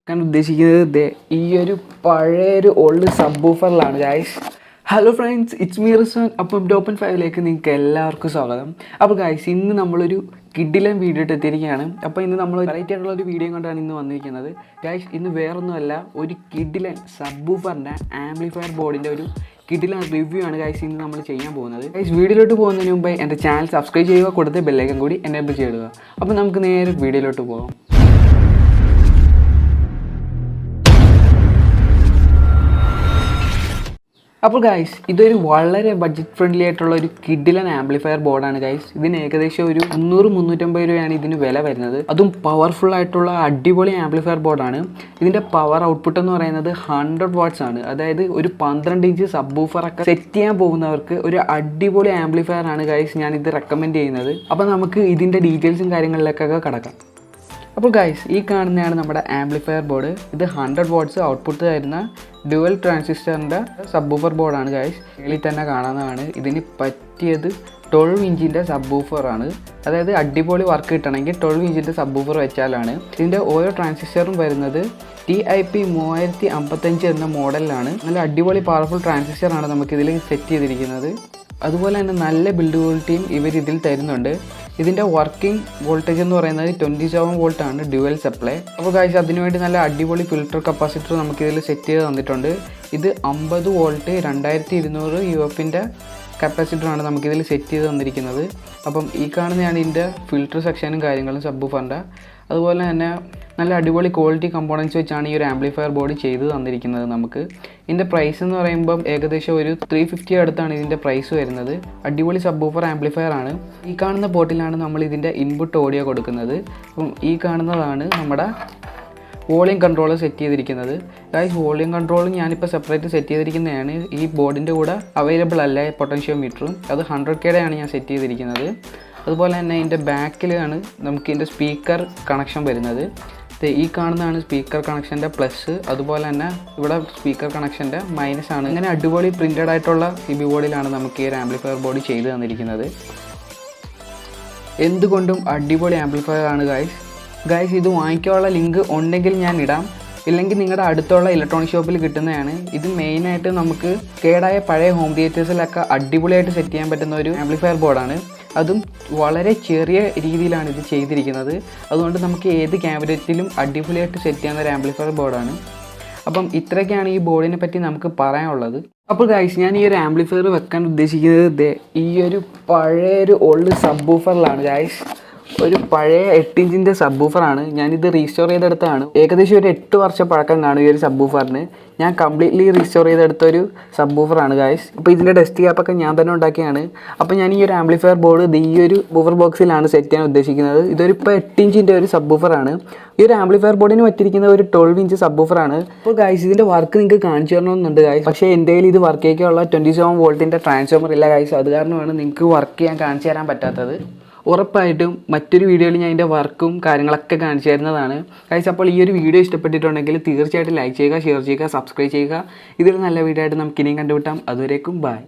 ഞാൻ ഉദ്ദേശിക്കുന്നത് ഈ ഒരു പഴയൊരു ഓൾഡ് സബ്വൂഫറിലാണ് guys. Hello friends, it's me Rizwan. അപ്പം ടോപ്പ് 5ലേക്ക് നിങ്ങൾക്ക് എല്ലാവർക്കും സ്വാഗതം. അപ്പോൾ ഗൈസ്, ഇന്ന് നമ്മളൊരു കിഡിലൻ വീഡിയോ ഇട്ട് എത്തിയിരിക്കുകയാണ്. അപ്പോൾ ഇന്ന് നമ്മൾ വെറൈറ്റി ആയിട്ടുള്ള ഒരു വീഡിയോ കൊണ്ടാണ് ഇന്ന് വന്നിരിക്കുന്നത് ഗൈസ്. ഇന്ന് വേറൊന്നുമല്ല, ഒരു കിഡിലൻ സബ്വൂഫറിൻ്റെ ആംപ്ലിഫയർ ബോർഡിൻ്റെ ഒരു കിഡിലൻ റിവ്യൂ ആണ് ഗൈസ് ഇന്ന് നമ്മൾ ചെയ്യാൻ പോകുന്നത്. ഗൈസ്, വീഡിയോയിലോട്ട് പോകുന്നതിന് മുമ്പ് എൻ്റെ ചാനൽ സബ്സ്ക്രൈബ് ചെയ്യുക, കൊടുത്ത് ബെല്ലൈക്കൻ കൂടി എനേബിൾ ചെയ്യുക. അപ്പോൾ നമുക്ക് നേരെ വീഡിയോയിലോട്ട് പോകാം. അപ്പോൾ ഗൈസ്, ഇതൊരു വളരെ ബഡ്ജറ്റ് ഫ്രണ്ട്ലി ആയിട്ടുള്ള ഒരു കിഡിലൻ ആംപ്ലിഫയർ ബോർഡാണ് ഗൈസ്. ഇതിന് ഏകദേശം ഒരു 300-350 രൂപയാണ് ഇതിന് വില വരുന്നത്. അതും പവർഫുൾ ആയിട്ടുള്ള അടിപൊളി ആംപ്ലിഫയർ ബോർഡാണ്. ഇതിൻ്റെ പവർ ഔട്ട്പുട്ട് എന്ന് പറയുന്നത് 100 വാട്ട്സ് ആണ്. അതായത് ഒരു 12 ഇഞ്ച് സബ്വൂഫറൊക്കെ സെറ്റ് ചെയ്യാൻ പോകുന്നവർക്ക് ഒരു അടിപൊളി ആംപ്ലിഫയർ ആണ് ഗൈസ് ഞാൻ ഇത് റെക്കമെൻഡ് ചെയ്യുന്നത്. അപ്പോൾ നമുക്ക് ഇതിൻ്റെ ഡീറ്റെയിൽസും കാര്യങ്ങളിലേക്കൊക്കെ കടക്കാം. അപ്പോൾ ഗൈസ്, ഈ കാണുന്നതാണ് നമ്മുടെ ആംപ്ലിഫയർ ബോർഡ്. ഇത് 100 വാട്ട്സ് ഔട്ട്പുട്ട് തരുന്ന ഡ്യുവൽ ട്രാൻസിസ്റ്ററിൻ്റെ സബ്വൂഫർ ബോർഡാണ് ഗൈസ്. ഇതിൽ തന്നെ കാണാവുന്നതാണ്. ഇതിന് പറ്റിയത് 12 ഇഞ്ചിൻ്റെ സബ്വൂഫറാണ്. അതായത് അടിപൊളി വർക്ക് കിട്ടണമെങ്കിൽ 12 ഇഞ്ചിൻ്റെ സബ്വൂഫർ വെച്ചാലാണ്. ഇതിൻ്റെ ഓരോ ട്രാൻസിസ്റ്ററും വരുന്നത് TIP 3055 എന്ന മോഡലിലാണ്. നല്ല അടിപൊളി പവർഫുൾ ട്രാൻസിസ്റ്ററാണ് നമുക്കിതിൽ സെറ്റ് ചെയ്തിരിക്കുന്നത്. അതുപോലെ തന്നെ നല്ല ബിൽഡ് ക്വാളിറ്റിയും ഇവരിതിൽ തരുന്നുണ്ട്. ഇതിൻ്റെ വർക്കിംഗ് വോൾട്ടേജ് എന്ന് പറയുന്നത് 27 വോൾട്ടാണ് ഡ്യുവൽ സപ്ലൈ. അപ്പോൾ ഗൈസ്, അതിനുവേണ്ടി നല്ല അടിപൊളി ഫിൽറ്റർ കപ്പാസിറ്റർ നമുക്കിതിൽ സെറ്റ് ചെയ്ത് തന്നിട്ടുണ്ട്. ഇത് 50 വോൾട്ട് 2200 UFൻ്റെ കപ്പാസിറ്ററാണ് നമുക്കിതിൽ സെറ്റ് ചെയ്ത് തന്നിരിക്കുന്നത്. അപ്പം ഈ കാണുന്നതാണ് ഇതിൻ്റെ ഫിൽറ്റർ സെക്ഷനും കാര്യങ്ങളും സബ്വൂഫറിൻ്റെ. അതുപോലെ തന്നെ നല്ല അടിപൊളി ക്വാളിറ്റി കമ്പോണൻസ് വെച്ചാണ് ഈ ഒരു ആംപ്ലിഫയർ ബോർഡ് ചെയ്ത് തന്നിരിക്കുന്നത് നമുക്ക്. ഇതിൻ്റെ പ്രൈസ് എന്ന് പറയുമ്പം ഏകദേശം ഒരു 350 അടുത്താണ് ഇതിൻ്റെ പ്രൈസ് വരുന്നത്. അടിപൊളി സബ്വൂഫർ ആംപ്ലിഫയർ ആണ്. ഈ കാണുന്ന പോർട്ടിലാണ് നമ്മൾ ഇതിൻ്റെ ഇൻപുട്ട് ഓഡിയോ കൊടുക്കുന്നത്. അപ്പം ഈ കാണുന്നതാണ് നമ്മുടെ വോളിയം കൺട്രോൾ സെറ്റ് ചെയ്തിരിക്കുന്നത്. ഗൈസ്, വോളിയം കൺട്രോൾ ഞാനിപ്പോൾ സെപ്പറേറ്റ് സെറ്റ് ചെയ്തിരിക്കുന്നതാണ്. ഈ ബോർഡിൻ്റെ കൂടെ അവൈലബിൾ അല്ല പൊട്ടൻഷ്യോമീറ്ററും. അത് 100K ആണ് ഞാൻ സെറ്റ് ചെയ്തിരിക്കുന്നത്. അതുപോലെ തന്നെ ഇതിൻ്റെ ബാക്കിലാണ് നമുക്ക് ഇതിൻ്റെ സ്പീക്കർ കണക്ഷൻ വരുന്നത്. ഈ കാണുന്നതാണ് സ്പീക്കർ കണക്ഷൻ്റെ പ്ലസ്. അതുപോലെ തന്നെ ഇവിടെ സ്പീക്കർ കണക്ഷൻ്റെ മൈനസ് ആണ്. അങ്ങനെ അടിപൊളി പ്രിൻറ്റഡ് ആയിട്ടുള്ള CB ബോർഡിലാണ് നമുക്ക് ഈ ഒരു ആംപ്ലിഫയർ ബോർഡ് ചെയ്ത് തന്നിരിക്കുന്നത്. എന്തുകൊണ്ടും അടിപൊളി ആംപ്ലിഫയർ ആണ് ഗൈസ്. ഇത് വാങ്ങിക്കാനുള്ള ലിങ്ക് ഉണ്ടെങ്കിൽ ഞാൻ ഇടാം, ഇല്ലെങ്കിൽ നിങ്ങളുടെ അടുത്തുള്ള ഇലക്ട്രോണിക് ഷോപ്പിൽ കിട്ടുന്നതാണ്. ഇത് മെയിനായിട്ട് നമുക്ക് കേടായ പഴയ ഹോം തിയേറ്റേഴ്സിലൊക്കെ അടിപൊളിയായിട്ട് സെറ്റ് ചെയ്യാൻ പറ്റുന്ന ഒരു ആംപ്ലിഫയർ ബോർഡാണ്. അതും വളരെ ചെറിയ രീതിയിലാണ് ഇത് ചെയ്തിരിക്കുന്നത്. അതുകൊണ്ട് നമുക്ക് ഏത് ക്യാബിനറ്റിലും അടിപൊളിയായിട്ട് സെറ്റ് ചെയ്യുന്ന ഒരു ആംപ്ലിഫയർ ബോർഡാണ്. അപ്പം ഇത്രയൊക്കെയാണ് ഈ ബോർഡിനെ പറ്റി നമുക്ക് പറയാനുള്ളത്. അപ്പോൾ ഗൈസ്, ഞാൻ ഈ ഒരു ആംപ്ലിഫയർ വെക്കാൻ ഉദ്ദേശിക്കുന്നത് ഈ ഒരു പഴയൊരു ഓൾഡ് സബ്വൂഫറിലാണ് ഗൈസ്. ഒരു പഴയ 8 ഇഞ്ചിൻ്റെ സബ്വൂഫറാണ്. ഞാനിത് റീസ്റ്റോർ ചെയ്തെടുത്താണ്. ഏകദേശം ഒരു 8 വർഷം പഴക്കം കാണും ഈ ഒരു സബ്വൂഫറിന്. ഞാൻ കംപ്ലീറ്റ്ലി റീസ്റ്റോർ ചെയ്തെടുത്തൊരു സബ്വൂഫറാണ് ഗൈസ്. അപ്പോൾ ഇതിൻ്റെ ടെസ്റ്റ് ക്യാപ്പൊക്കെ ഞാൻ തന്നെ ഉണ്ടാക്കിയാണ്. അപ്പോൾ ഞാൻ ഈ ഒരു ആംപ്ലിഫയർ ബോർഡ് ഈ ഒരു ബൂഫർ ബോക്സിലാണ് സെറ്റ് ചെയ്യാൻ ഉദ്ദേശിക്കുന്നത്. ഇപ്പോൾ 8 ഇഞ്ചിൻ്റെ ഒരു സബ്വൂഫറാണ്. ഈ ഒരു ആംപ്ലിഫയർ ബോർഡിന് പറ്റിയിരിക്കുന്ന ഒരു 12 ഇഞ്ച് സബ്വൂഫറാണ്. അപ്പോൾ ഗൈസ്, ഇതിൻ്റെ വർക്ക് നിങ്ങൾക്ക് കാണിച്ചു തരണമെന്നുണ്ട് ഗൈസ്. പക്ഷേ എൻ്റെ കയ്യിൽ ഇത് വർക്ക് ചെയ്യാനുള്ള 27 വോൾട്ടിൻ്റെ ട്രാൻസ്ഫോമർ ഇല്ല ഗൈസ്. അത് കാരണമാണ് നിങ്ങൾക്ക് വർക്ക് ചെയ്യാൻ കാണിച്ചു തരാൻ പറ്റാത്തത്. ഉറപ്പായിട്ടും മറ്റൊരു വീഡിയോയിൽ ഞാൻ ഇതിൻ്റെ വർക്കും കാര്യങ്ങളൊക്കെ കാണിച്ചു തരുന്നതാണ് ഗൈസ്. അപ്പോൾ ഈ ഒരു വീഡിയോ ഇഷ്ടപ്പെട്ടിട്ടുണ്ടെങ്കിൽ തീർച്ചയായിട്ടും ലൈക്ക് ചെയ്യുക, ഷെയർ ചെയ്യുക, സബ്സ്ക്രൈബ് ചെയ്യുക. ഇതിൽ നല്ല വീഡിയോ ആയിട്ട് നമുക്ക് ഇനിയും കണ്ടുപിട്ടാം. അതുവരേക്കും ബൈ.